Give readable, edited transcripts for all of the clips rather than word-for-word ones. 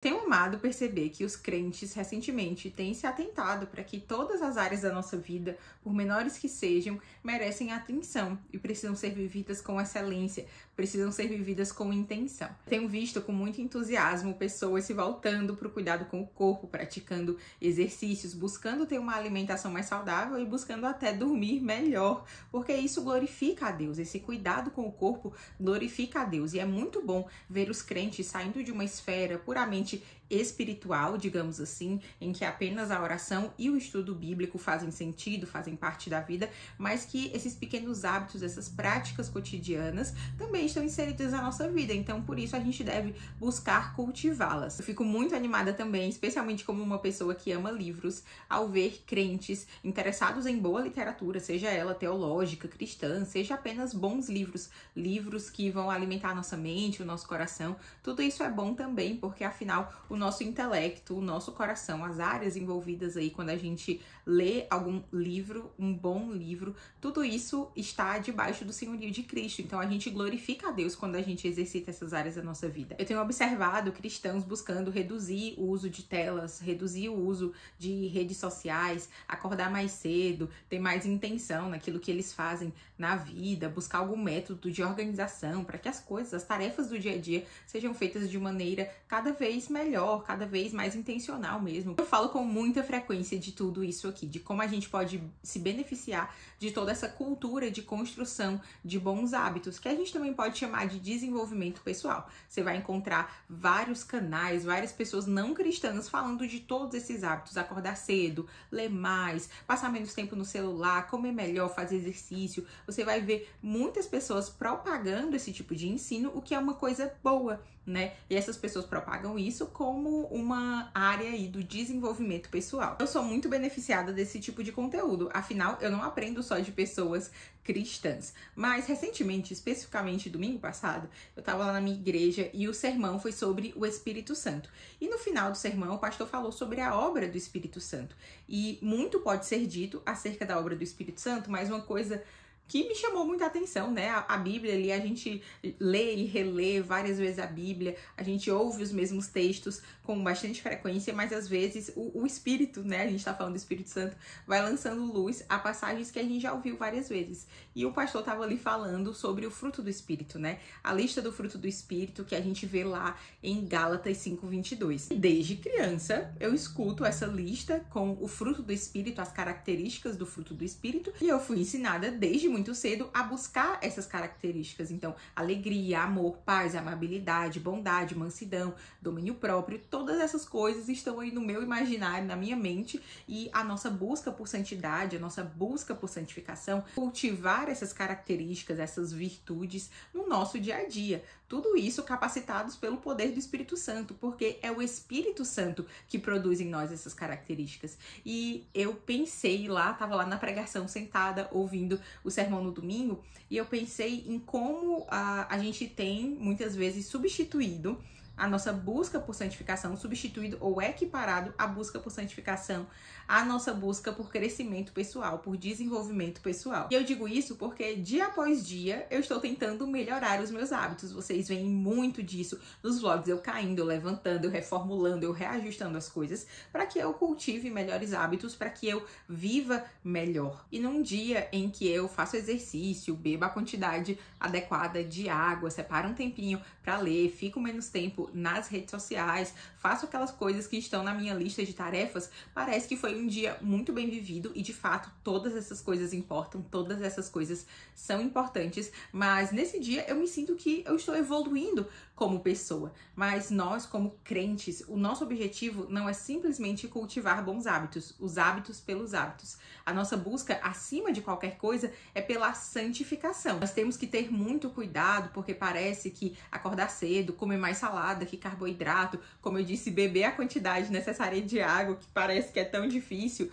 Tenho amado perceber que os crentes recentemente têm se atentado para que todas as áreas da nossa vida, por menores que sejam, merecem atenção e precisam ser vividas com excelência, precisam ser vividas com intenção. Tenho visto com muito entusiasmo pessoas se voltando para o cuidado com o corpo, praticando exercícios, buscando ter uma alimentação mais saudável e buscando até dormir melhor, porque isso glorifica a Deus, esse cuidado com o corpo glorifica a Deus. E é muito bom ver os crentes saindo de uma esfera puramente espiritual, digamos assim, em que apenas a oração e o estudo bíblico fazem sentido, fazem parte da vida, mas que esses pequenos hábitos, essas práticas cotidianas também estão inseridas na nossa vida, então por isso a gente deve buscar cultivá-las. Eu fico muito animada também, especialmente como uma pessoa que ama livros, ao ver crentes interessados em boa literatura, seja ela teológica, cristã, seja apenas bons livros, livros que vão alimentar a nossa mente, o nosso coração. Tudo isso é bom também, porque afinal o nosso intelecto, o nosso coração, as áreas envolvidas aí quando a gente lê algum livro, um bom livro, tudo isso está debaixo do senhorio de Cristo. Então a gente glorifica a Deus quando a gente exercita essas áreas da nossa vida. Eu tenho observado cristãos buscando reduzir o uso de telas, reduzir o uso de redes sociais, acordar mais cedo, ter mais intenção naquilo que eles fazem na vida, buscar algum método de organização para que as coisas, as tarefas do dia a dia sejam feitas de maneira cada vez melhor, cada vez mais intencional mesmo. Eu falo com muita frequência de tudo isso aqui, de como a gente pode se beneficiar de toda essa cultura de construção de bons hábitos, que a gente também pode chamar de desenvolvimento pessoal. Você vai encontrar vários canais, várias pessoas não cristãs falando de todos esses hábitos: acordar cedo, ler mais, passar menos tempo no celular, comer melhor, fazer exercício. Você vai ver muitas pessoas propagando esse tipo de ensino, o que é uma coisa boa, né? E essas pessoas propagam isso como uma área aí do desenvolvimento pessoal. Eu sou muito beneficiada desse tipo de conteúdo, afinal eu não aprendo só de pessoas cristãs. Mas recentemente, especificamente domingo passado, eu tava lá na minha igreja e o sermão foi sobre o Espírito Santo. E no final do sermão, o pastor falou sobre a obra do Espírito Santo. E muito pode ser dito acerca da obra do Espírito Santo, mas uma coisa que me chamou muita atenção, né? A Bíblia ali, a gente lê e relê várias vezes a Bíblia, a gente ouve os mesmos textos com bastante frequência, mas às vezes o Espírito, né? A gente tá falando do Espírito Santo, vai lançando luz a passagens que a gente já ouviu várias vezes. E o pastor tava ali falando sobre o fruto do Espírito, né? A lista do fruto do Espírito que a gente vê lá em Gálatas 5:22. Desde criança, eu escuto essa lista com o fruto do Espírito, as características do fruto do Espírito, e eu fui ensinada desde muito cedo a buscar essas características. Então, alegria, amor, paz, amabilidade, bondade, mansidão, domínio próprio, todas essas coisas estão aí no meu imaginário, na minha mente, e a nossa busca por santidade, a nossa busca por santificação, cultivar essas características, essas virtudes no nosso dia a dia. Tudo isso capacitados pelo poder do Espírito Santo, porque é o Espírito Santo que produz em nós essas características. E eu pensei lá, tava lá na pregação sentada, ouvindo o sermão no domingo, e eu pensei em como a gente tem muitas vezes substituído a nossa busca por santificação, substituído ou equiparado a busca por santificação à nossa busca por crescimento pessoal, por desenvolvimento pessoal. E eu digo isso porque dia após dia eu estou tentando melhorar os meus hábitos. Vocês veem muito disso nos vlogs, eu caindo, eu levantando, eu reformulando, eu reajustando as coisas para que eu cultive melhores hábitos, para que eu viva melhor. E num dia em que eu faço exercício, bebo a quantidade adequada de água, separo um tempinho para ler, fico menos tempo nas redes sociais, faço aquelas coisas que estão na minha lista de tarefas, parece que foi um dia muito bem vivido e de fato todas essas coisas importam, todas essas coisas são importantes, mas nesse dia eu me sinto que eu estou evoluindo como pessoa. Mas nós, como crentes, o nosso objetivo não é simplesmente cultivar bons hábitos, os hábitos pelos hábitos. A nossa busca, acima de qualquer coisa, é pela santificação. Nós temos que ter muito cuidado, porque parece que acordar cedo, comer mais salada, que carboidrato, como eu disse, beber a quantidade necessária de água, que parece que é tão difícil,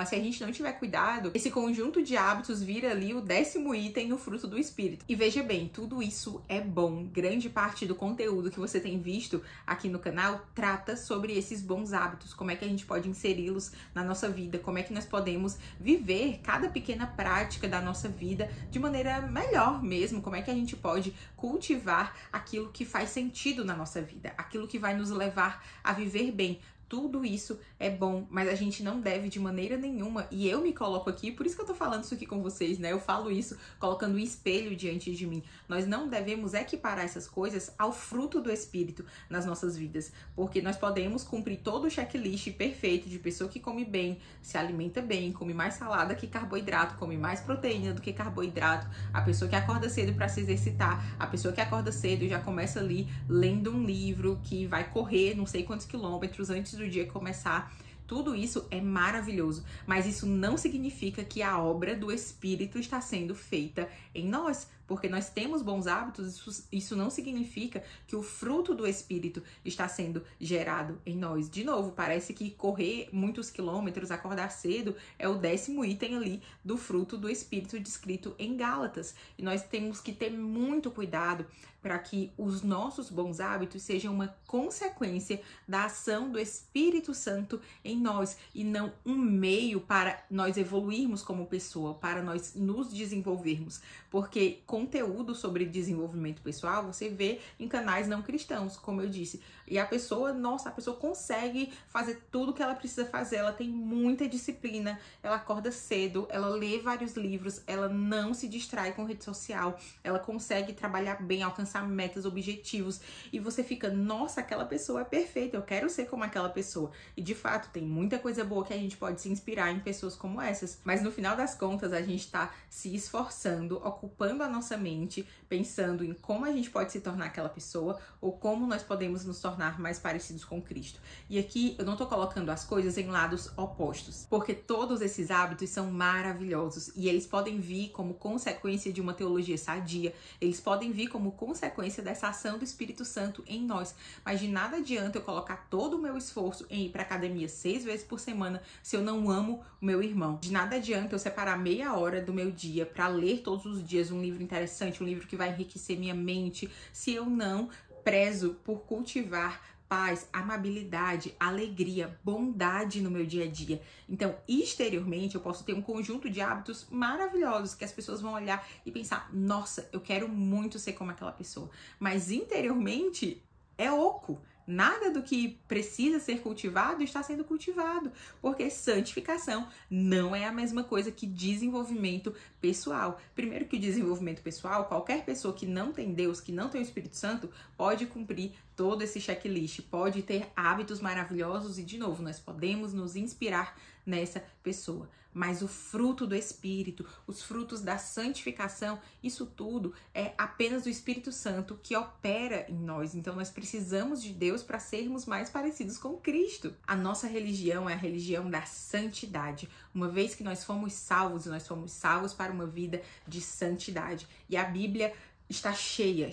se a gente não tiver cuidado, esse conjunto de hábitos vira ali o 10º item no fruto do Espírito. E veja bem, tudo isso é bom. Grande parte do conteúdo que você tem visto aqui no canal trata sobre esses bons hábitos, como é que a gente pode inseri-los na nossa vida, como é que nós podemos viver cada pequena prática da nossa vida de maneira melhor mesmo, como é que a gente pode cultivar aquilo que faz sentido na nossa vida, aquilo que vai nos levar a viver bem. Tudo isso é bom, mas a gente não deve de maneira nenhuma, e eu me coloco aqui, por isso que eu tô falando isso aqui com vocês, né? Eu falo isso colocando um espelho diante de mim. Nós não devemos equiparar essas coisas ao fruto do Espírito nas nossas vidas, porque nós podemos cumprir todo o checklist perfeito de pessoa que come bem, se alimenta bem, come mais salada que carboidrato, come mais proteína do que carboidrato, a pessoa que acorda cedo para se exercitar, a pessoa que acorda cedo e já começa ali lendo um livro, que vai correr não sei quantos quilômetros antes do dia começar. Tudo isso é maravilhoso, mas isso não significa que a obra do Espírito está sendo feita em nós, porque nós temos bons hábitos, isso não significa que o fruto do Espírito está sendo gerado em nós. De novo, parece que correr muitos quilômetros, acordar cedo, é o 10º item ali do fruto do Espírito descrito em Gálatas. E nós temos que ter muito cuidado para que os nossos bons hábitos sejam uma consequência da ação do Espírito Santo em nós e não um meio para nós evoluirmos como pessoa, para nós nos desenvolvermos. Porque conteúdo sobre desenvolvimento pessoal você vê em canais não cristãos, como eu disse. E a pessoa, nossa, a pessoa consegue fazer tudo o que ela precisa fazer, ela tem muita disciplina, ela acorda cedo, ela lê vários livros, ela não se distrai com rede social, ela consegue trabalhar bem, alcançar metas, objetivos, e você fica, nossa, aquela pessoa é perfeita, eu quero ser como aquela pessoa. E de fato, tem muita coisa boa que a gente pode se inspirar em pessoas como essas, mas no final das contas, a gente tá se esforçando, ocupando a nossa mente, pensando em como a gente pode se tornar aquela pessoa, ou como nós podemos nos tornar mais parecidos com Cristo. E aqui, eu não tô colocando as coisas em lados opostos, porque todos esses hábitos são maravilhosos, e eles podem vir como consequência de uma teologia sadia, eles podem vir como consequência dessa ação do Espírito Santo em nós. Mas de nada adianta eu colocar todo o meu esforço em ir pra academia 6 vezes por semana se eu não amo o meu irmão. De nada adianta eu separar meia hora do meu dia para ler todos os dias um livro interessante, um livro que vai enriquecer minha mente, se eu não prezo por cultivar paz, amabilidade, alegria, bondade no meu dia a dia. Então, exteriormente, eu posso ter um conjunto de hábitos maravilhosos que as pessoas vão olhar e pensar, nossa, eu quero muito ser como aquela pessoa. Mas interiormente é oco. Nada do que precisa ser cultivado está sendo cultivado, porque santificação não é a mesma coisa que desenvolvimento pessoal. Primeiro que o desenvolvimento pessoal, qualquer pessoa que não tem Deus, que não tem o Espírito Santo, pode cumprir todo esse checklist, pode ter hábitos maravilhosos e, de novo, nós podemos nos inspirar nessa pessoa. Mas o fruto do Espírito, os frutos da santificação, isso tudo é apenas o Espírito Santo que opera em nós. Então nós precisamos de Deus para sermos mais parecidos com Cristo. A nossa religião é a religião da santidade. Uma vez que nós fomos salvos para uma vida de santidade. E a Bíblia está cheia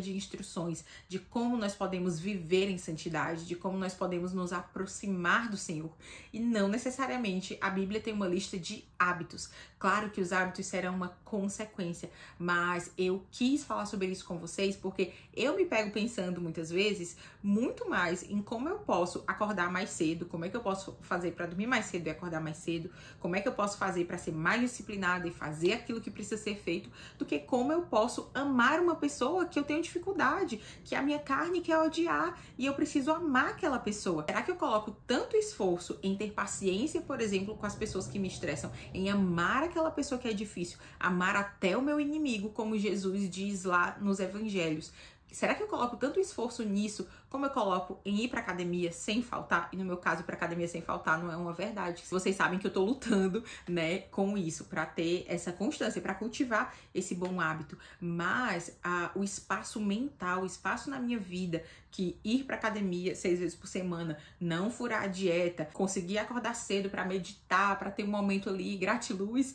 de instruções de como nós podemos viver em santidade, de como nós podemos nos aproximar do Senhor. E não necessariamente a Bíblia tem uma lista de hábitos. Claro que os hábitos serão uma consequência, mas eu quis falar sobre isso com vocês porque eu me pego pensando muitas vezes muito mais em como eu posso acordar mais cedo, como é que eu posso fazer para dormir mais cedo e acordar mais cedo, como é que eu posso fazer para ser mais disciplinada e fazer aquilo que precisa ser feito, do que como eu posso amar uma pessoa que eu tenho dificuldade, que a minha carne quer odiar e eu preciso amar aquela pessoa. Será que eu coloco tanto esforço em ter paciência, por exemplo, com as pessoas que me estressam, em amar aquela pessoa que é difícil, amar até o meu inimigo, como Jesus diz lá nos evangelhos? Será que eu coloco tanto esforço nisso como eu coloco em ir pra academia sem faltar? E no meu caso, ir pra academia sem faltar não é uma verdade. Vocês sabem que eu tô lutando, né, com isso, pra ter essa constância, pra cultivar esse bom hábito. Mas o espaço mental, o espaço na minha vida, que ir pra academia 6 vezes por semana, não furar a dieta, conseguir acordar cedo pra meditar, pra ter um momento ali, gratiluz,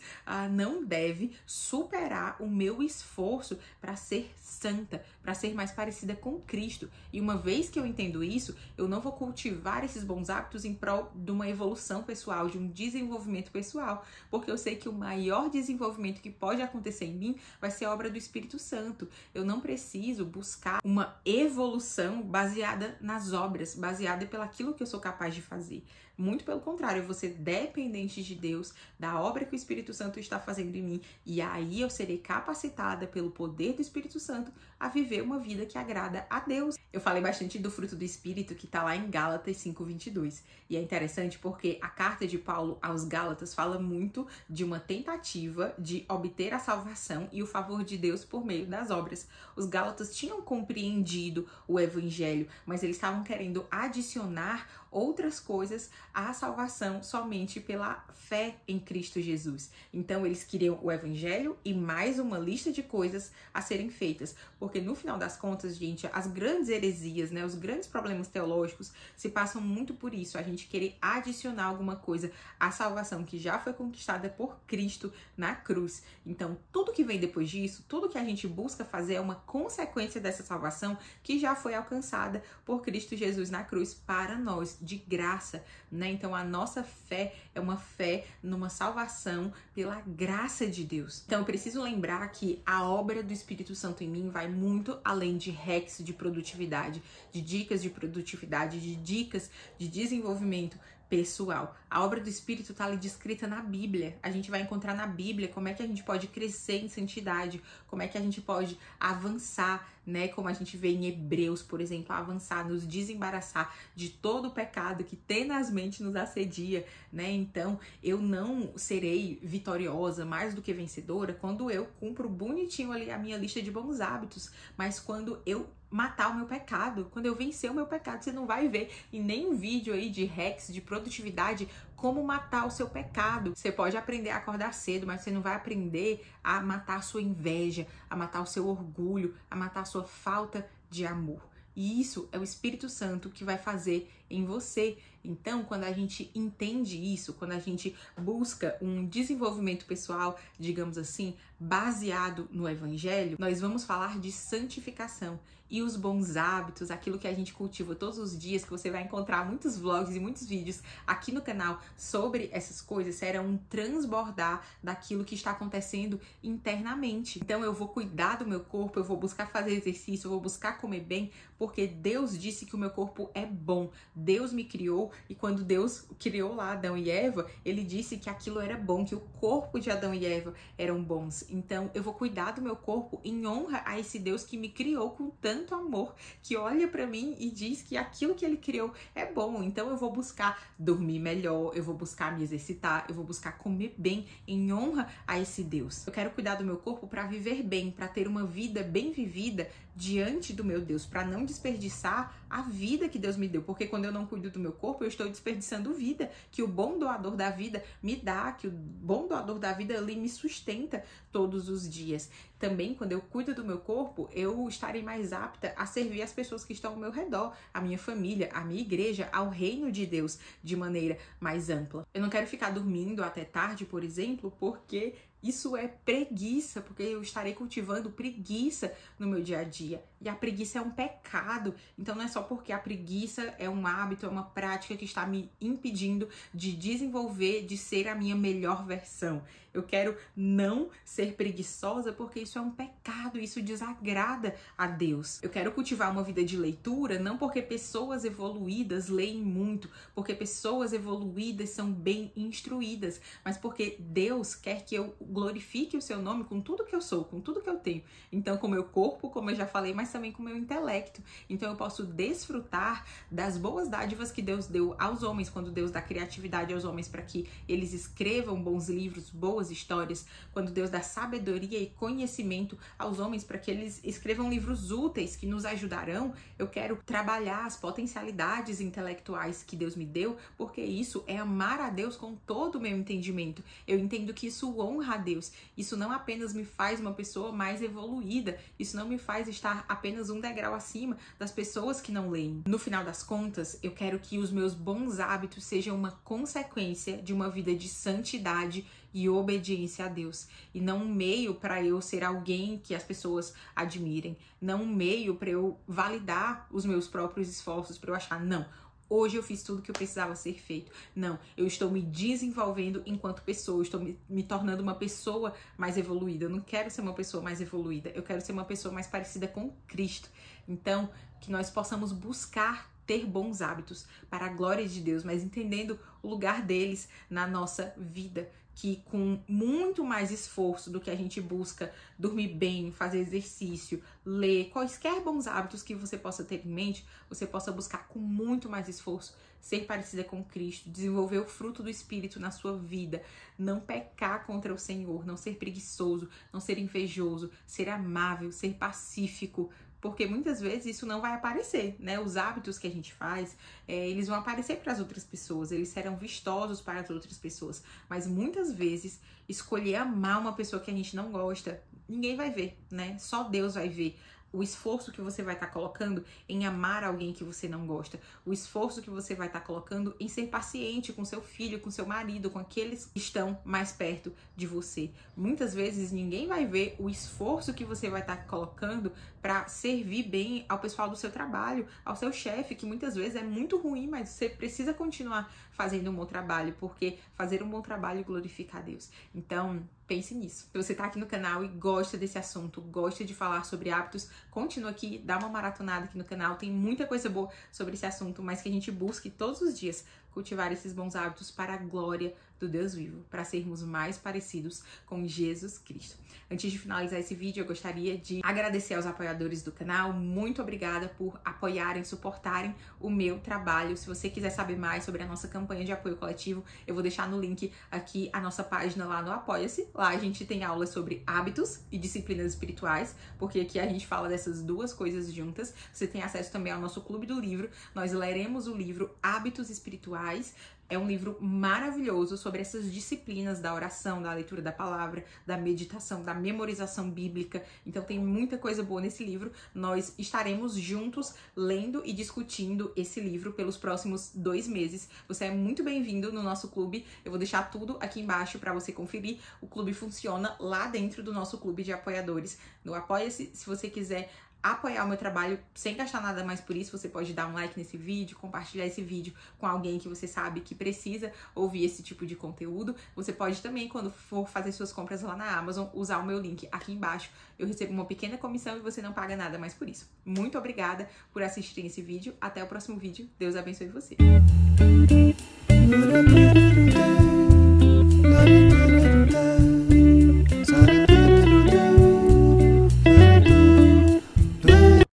não deve superar o meu esforço pra ser santa, pra ser mais parecida com Cristo. E uma vez vez que eu entendo isso, eu não vou cultivar esses bons hábitos em prol de uma evolução pessoal, de um desenvolvimento pessoal, porque eu sei que o maior desenvolvimento que pode acontecer em mim vai ser a obra do Espírito Santo. Eu não preciso buscar uma evolução baseada nas obras, baseada pelaquilo que eu sou capaz de fazer. Muito pelo contrário, eu vou ser dependente de Deus, da obra que o Espírito Santo está fazendo em mim, e aí eu serei capacitada pelo poder do Espírito Santo a viver uma vida que agrada a Deus. Eu falei bastante do fruto do Espírito que está lá em Gálatas 5:22, e é interessante porque a carta de Paulo aos Gálatas fala muito de uma tentativa de obter a salvação e o favor de Deus por meio das obras. Os Gálatas tinham compreendido o Evangelho, mas eles estavam querendo adicionar outras coisas à salvação somente pela fé em Cristo Jesus. Então eles queriam o Evangelho e mais uma lista de coisas a serem feitas, porque no final das contas, gente, as grandes heresias, né, os grandes problemas teológicos se passam muito por isso, a gente querer adicionar alguma coisa à salvação que já foi conquistada por Cristo na cruz. Então tudo que vem depois disso, tudo que a gente busca fazer é uma consequência dessa salvação que já foi alcançada por Cristo Jesus na cruz para nós, de graça, né? Então a nossa fé é uma fé numa salvação pela graça de Deus. Então eu preciso lembrar que a obra do Espírito Santo em mim vai muito além de hacks de produtividade, de dicas de produtividade, de dicas de desenvolvimento pessoal. A obra do Espírito está ali descrita na Bíblia. A gente vai encontrar na Bíblia como é que a gente pode crescer em santidade, como é que a gente pode avançar, né? Como a gente vê em Hebreus, por exemplo, avançar, nos desembaraçar de todo o pecado que tenazmente nos assedia, né? Então, eu não serei vitoriosa, mais do que vencedora, quando eu cumpro bonitinho ali a minha lista de bons hábitos, mas quando eu matar o meu pecado, quando eu vencer o meu pecado. Você não vai ver em nenhum vídeo aí de hacks, de produtividade, como matar o seu pecado. Você pode aprender a acordar cedo, mas você não vai aprender a matar a sua inveja, a matar o seu orgulho, a matar a sua falta de amor. E isso é o Espírito Santo que vai fazer em você. Então, quando a gente entende isso, quando a gente busca um desenvolvimento pessoal, digamos assim, baseado no Evangelho, nós vamos falar de santificação. E os bons hábitos, aquilo que a gente cultiva todos os dias, que você vai encontrar muitos vlogs e muitos vídeos aqui no canal sobre essas coisas, será um transbordar daquilo que está acontecendo internamente. Então eu vou cuidar do meu corpo, eu vou buscar fazer exercício, eu vou buscar comer bem, porque Deus disse que o meu corpo é bom. Deus me criou, e quando Deus criou lá Adão e Eva, ele disse que aquilo era bom, que o corpo de Adão e Eva eram bons. Então eu vou cuidar do meu corpo em honra a esse Deus que me criou com tanto amor, que olha pra mim e diz que aquilo que ele criou é bom. Então eu vou buscar dormir melhor, eu vou buscar me exercitar, eu vou buscar comer bem em honra a esse Deus. Eu quero cuidar do meu corpo para viver bem, para ter uma vida bem vivida diante do meu Deus, para não desperdiçar a vida que Deus me deu, porque quando eu não cuido do meu corpo, eu estou desperdiçando vida que o bom doador da vida me dá, que o bom doador da vida ali me sustenta todos os dias. Também, quando eu cuido do meu corpo, eu estarei mais apta a servir as pessoas que estão ao meu redor, a minha família, a minha igreja, ao reino de Deus de maneira mais ampla. Eu não quero ficar dormindo até tarde, por exemplo, porque isso é preguiça, porque eu estarei cultivando preguiça no meu dia a dia. E a preguiça é um pecado. Então não é só porque a preguiça é um hábito, é uma prática que está me impedindo de desenvolver, de ser a minha melhor versão. Eu quero não ser preguiçosa porque isso é um pecado, isso desagrada a Deus. Eu quero cultivar uma vida de leitura não porque pessoas evoluídas leem muito, porque pessoas evoluídas são bem instruídas, mas porque Deus quer que eu glorifique o seu nome com tudo que eu sou, com tudo que eu tenho. Então, com o meu corpo, como eu já falei, mas também com o meu intelecto. Então, eu posso desfrutar das boas dádivas que Deus deu aos homens, quando Deus dá criatividade aos homens para que eles escrevam bons livros, boas histórias, quando Deus dá sabedoria e conhecimento aos homens para que eles escrevam livros úteis que nos ajudarão. Eu quero trabalhar as potencialidades intelectuais que Deus me deu, porque isso é amar a Deus com todo o meu entendimento. Eu entendo que isso honra a Deus. Isso não apenas me faz uma pessoa mais evoluída, isso não me faz estar apenas um degrau acima das pessoas que não leem. No final das contas, eu quero que os meus bons hábitos sejam uma consequência de uma vida de santidade e obediência a Deus, e não um meio para eu ser alguém que as pessoas admirem, não um meio para eu validar os meus próprios esforços, para eu achar, não, hoje eu fiz tudo que eu precisava ser feito. Não, eu estou me desenvolvendo enquanto pessoa, eu estou me tornando uma pessoa mais evoluída. Eu não quero ser uma pessoa mais evoluída, eu quero ser uma pessoa mais parecida com Cristo. Então, que nós possamos buscar ter bons hábitos para a glória de Deus, mas entendendo o lugar deles na nossa vida, que com muito mais esforço do que a gente busca dormir bem, fazer exercício, ler, quaisquer bons hábitos que você possa ter em mente, você possa buscar com muito mais esforço ser parecida com Cristo, desenvolver o fruto do Espírito na sua vida, não pecar contra o Senhor, não ser preguiçoso, não ser invejoso, ser amável, ser pacífico, porque muitas vezes isso não vai aparecer, né? Os hábitos que a gente faz, eles vão aparecer para as outras pessoas, eles serão vistosos para as outras pessoas, mas muitas vezes escolher amar uma pessoa que a gente não gosta, ninguém vai ver, né? Só Deus vai ver o esforço que você vai estar colocando em amar alguém que você não gosta, o esforço que você vai estar colocando em ser paciente com seu filho, com seu marido, com aqueles que estão mais perto de você. Muitas vezes ninguém vai ver o esforço que você vai estar colocando para servir bem ao pessoal do seu trabalho, ao seu chefe, que muitas vezes é muito ruim, mas você precisa continuar fazendo um bom trabalho, porque fazer um bom trabalho glorifica a Deus. Então, pense nisso. Se você tá aqui no canal e gosta desse assunto, gosta de falar sobre hábitos, continua aqui, dá uma maratonada aqui no canal, tem muita coisa boa sobre esse assunto, mas que a gente busque todos os dias cultivar esses bons hábitos para a glória do Deus vivo, para sermos mais parecidos com Jesus Cristo. Antes de finalizar esse vídeo, eu gostaria de agradecer aos apoiadores do canal. Muito obrigada por apoiarem, suportarem o meu trabalho. Se você quiser saber mais sobre a nossa campanha de apoio coletivo, eu vou deixar no link aqui a nossa página lá no Apoia-se. Lá a gente tem aulas sobre hábitos e disciplinas espirituais, porque aqui a gente fala dessas duas coisas juntas. Você tem acesso também ao nosso clube do livro. Nós leremos o livro Hábitos Espirituais. É um livro maravilhoso sobre essas disciplinas da oração, da leitura da palavra, da meditação, da memorização bíblica. Então tem muita coisa boa nesse livro. Nós estaremos juntos lendo e discutindo esse livro pelos próximos 2 meses. Você é muito bem-vindo no nosso clube. Eu vou deixar tudo aqui embaixo para você conferir. O clube funciona lá dentro do nosso clube de apoiadores. No Apoia-se, se você quiser apoiar o meu trabalho sem gastar nada mais por isso, você pode dar um like nesse vídeo, compartilhar esse vídeo com alguém que você sabe que precisa ouvir esse tipo de conteúdo. Você pode também, quando for fazer suas compras lá na Amazon, usar o meu link aqui embaixo. Eu recebo uma pequena comissão e você não paga nada mais por isso. Muito obrigada por assistirem esse vídeo. Até o próximo vídeo. Deus abençoe você.